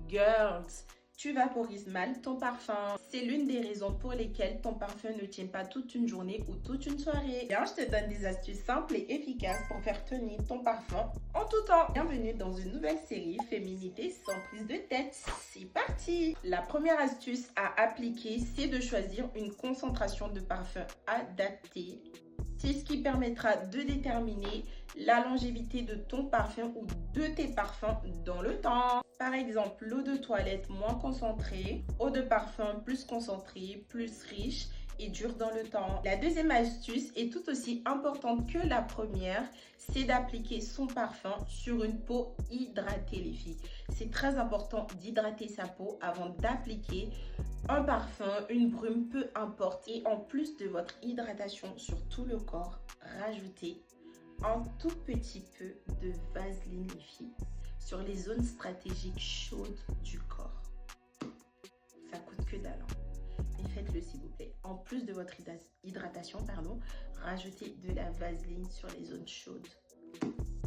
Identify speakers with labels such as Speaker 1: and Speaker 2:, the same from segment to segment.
Speaker 1: Girls, tu vaporises mal ton parfum. C'est l'une des raisons pour lesquelles ton parfum ne tient pas toute une journée ou toute une soirée. Bien, je te donne des astuces simples et efficaces pour faire tenir ton parfum en tout temps. Bienvenue dans une nouvelle série Féminité sans prise de tête. C'est parti! La première astuce à appliquer, c'est de choisir une concentration de parfum adaptée. C'est ce qui permettra de déterminer la longévité de ton parfum ou de tes parfums dans le temps. Par exemple, l'eau de toilette moins concentrée, eau de parfum plus concentrée, plus riche et dure dans le temps. La deuxième astuce est tout aussi importante que la première, c'est d'appliquer son parfum sur une peau hydratée, les filles. C'est très important d'hydrater sa peau avant d'appliquer un parfum, une brume, peu importe. Et en plus de votre hydratation sur tout le corps, rajoutez un tout petit peu de vaseline, les filles, sur les zones stratégiques chaudes du corps. Ça coûte que dalle, hein. Mais faites-le s'il vous plaît. En plus de votre hydratation, rajoutez de la vaseline sur les zones chaudes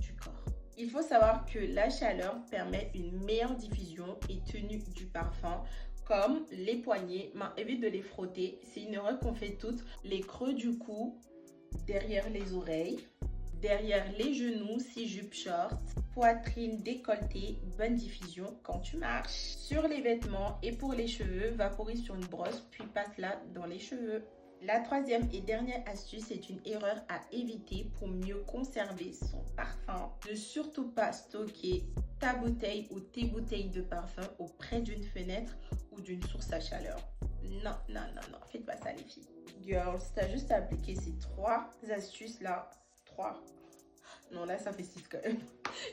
Speaker 1: du corps. Il faut savoir que la chaleur permet une meilleure diffusion et tenue du parfum, comme les poignets, évite de les frotter. C'est une erreur qu'on fait toutes. Les creux du cou, derrière les oreilles, derrière les genoux si jupe short, poitrine décolletée, bonne diffusion quand tu marches. Sur les vêtements et pour les cheveux, vaporise sur une brosse puis passe-la dans les cheveux. La troisième et dernière astuce est une erreur à éviter pour mieux conserver son parfum. Ne surtout pas stocker ta bouteille ou tes bouteilles de parfum auprès d'une fenêtre ou d'une source à chaleur. Non, faites pas ça les filles. Girls, t'as juste à appliquer ces trois astuces là. Non, là ça fait 6 quand même.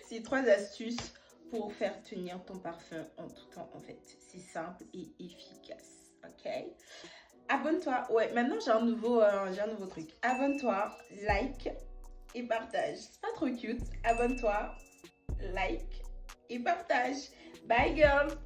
Speaker 1: Ces 3 astuces pour faire tenir ton parfum en tout temps en fait. C'est simple et efficace, ok? Abonne-toi. Ouais, maintenant j'ai un nouveau truc. Abonne-toi, like et partage. C'est pas trop cute. Abonne-toi, like et partage. Bye girls!